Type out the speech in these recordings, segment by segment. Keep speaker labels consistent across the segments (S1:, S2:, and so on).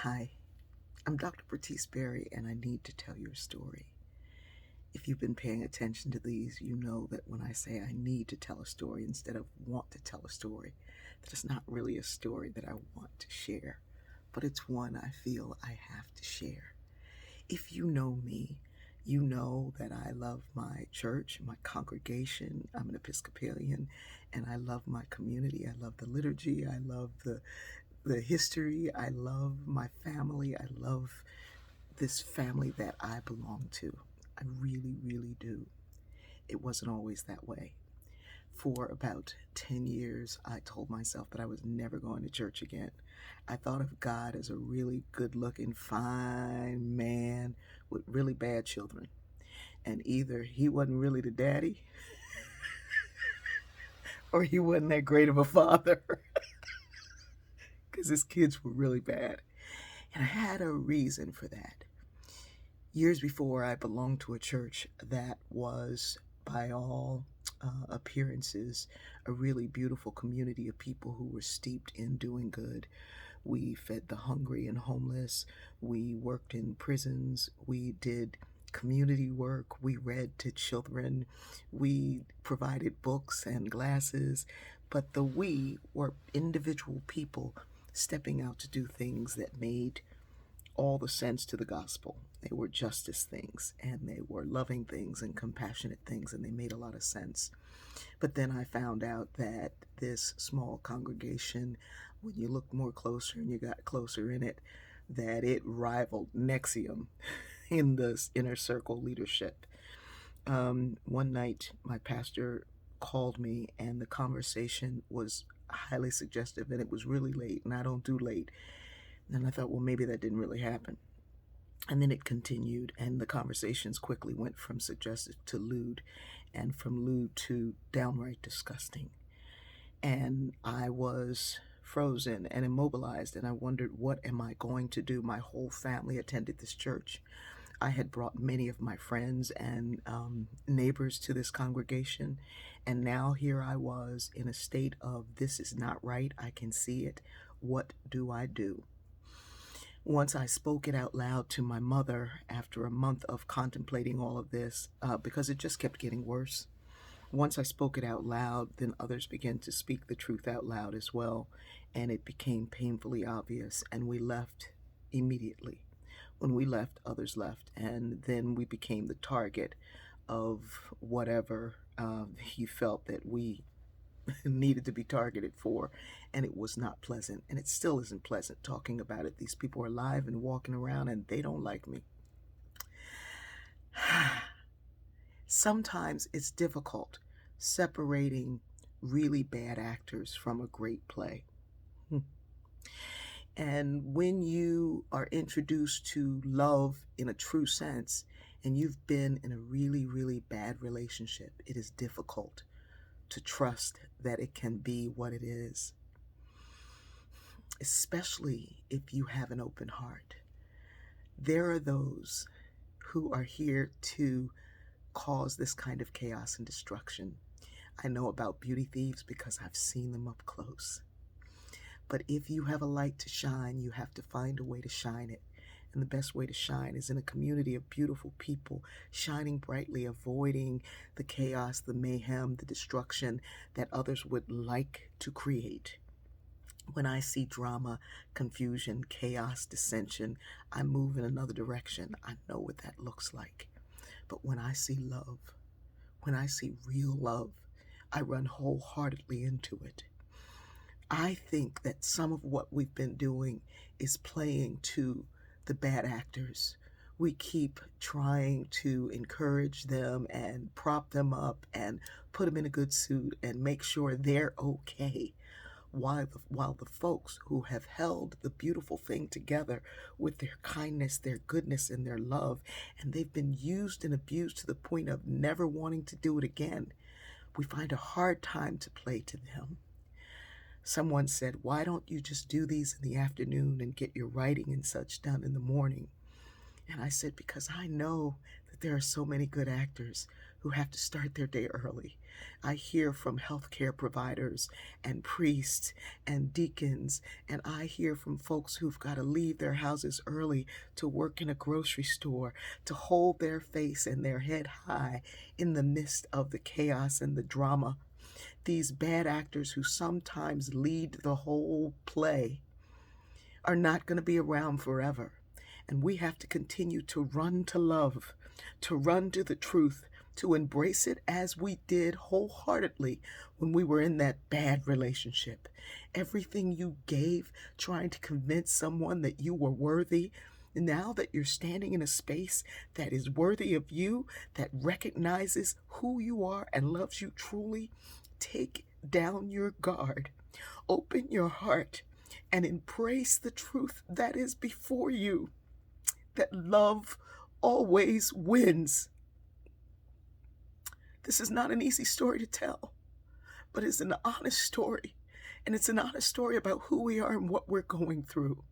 S1: Hi, I'm Dr. Bertice Berry, and I need to tell you a story. If you've been paying attention to these, you know that when I say I need to tell a story instead of want to tell a story, that it's not really a story that I want to share, but it's one I feel I have to share. If you know me, you know that I love my church, my congregation. I'm an Episcopalian, and I love my community. I love the liturgy. I love the history. I love my family. I love this family that I belong to. I really, really do. It wasn't always that way. For about 10 years, I told myself that I was never going to church again. I thought of God as a really good looking, fine man with really bad children. And either he wasn't really the daddy or he wasn't that great of a father because his kids were really bad. And I had a reason for that. Years before, I belonged to a church that was, by all appearances, a really beautiful community of people who were steeped in doing good. We fed the hungry and homeless. We worked in prisons. We did community work. We read to children. We provided books and glasses. But the we were individual people stepping out to do things that made all the sense to the gospel. They were justice things, and they were loving things and compassionate things, and they made a lot of sense. But then I found out that this small congregation, when you looked more closer and you got closer in it, that it rivaled Nexium in the inner circle leadership. One night, my pastor called me, and the conversation was highly suggestive, and it was really late, and I don't do late. And I thought, well, maybe that didn't really happen. And then it continued, and the conversations quickly went from suggestive to lewd, and from lewd to downright disgusting. And I was frozen and immobilized, and I wondered, what am I going to do? My whole family attended this church. I had brought many of my friends and neighbors to this congregation, and now here I was in a state of, this is not right. I can see it. What do I do? Once I spoke it out loud to my mother after a month of contemplating all of this, because it just kept getting worse. Once I spoke it out loud, then others began to speak the truth out loud as well, and it became painfully obvious, and we left immediately. When we left, others left, and then we became the target of whatever he felt that we needed to be targeted for, and it was not pleasant, and it still isn't pleasant talking about it. These people are alive and walking around, and they don't like me. Sometimes it's difficult separating really bad actors from a great play. And when you are introduced to love in a true sense, and you've been in a really, really bad relationship, it is difficult to trust that it can be what it is, especially if you have an open heart. There are those who are here to cause this kind of chaos and destruction. I know about beauty thieves because I've seen them up close. But if you have a light to shine, you have to find a way to shine it. And the best way to shine is in a community of beautiful people, shining brightly, avoiding the chaos, the mayhem, the destruction that others would like to create. When I see drama, confusion, chaos, dissension, I move in another direction. I know what that looks like. But when I see love, when I see real love, I run wholeheartedly into it. I think that some of what we've been doing is playing to the bad actors. We keep trying to encourage them and prop them up and put them in a good suit and make sure they're okay, while the folks who have held the beautiful thing together with their kindness, their goodness, and their love, and they've been used and abused to the point of never wanting to do it again, we find a hard time to play to them. Someone said, why don't you just do these in the afternoon and get your writing and such done in the morning? And I said, because I know that there are so many good actors who have to start their day early. I hear from healthcare providers and priests and deacons, and I hear from folks who've got to leave their houses early to work in a grocery store, to hold their face and their head high in the midst of the chaos and the drama. These bad actors who sometimes lead the whole play are not going to be around forever. And we have to continue to run to love, to run to the truth, to embrace it as we did wholeheartedly when we were in that bad relationship. Everything you gave trying to convince someone that you were worthy, now that you're standing in a space that is worthy of you, that recognizes who you are and loves you truly, take down your guard, open your heart, and embrace the truth that is before you, that love always wins. This is not an easy story to tell, but it's an honest story. And it's an honest story about who we are and what we're going through.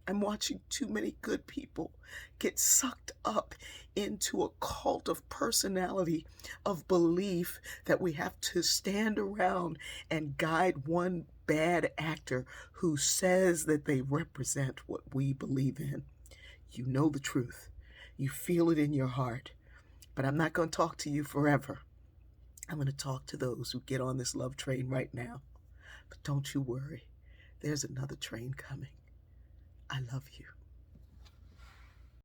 S1: I'm watching too many good people get sucked up into a cult of personality, of belief that we have to stand around and guide one bad actor who says that they represent what we believe in. You know the truth. You feel it in your heart. But I'm not going to talk to you forever. I'm going to talk to those who get on this love train right now. But don't you worry. There's another train coming. I love you.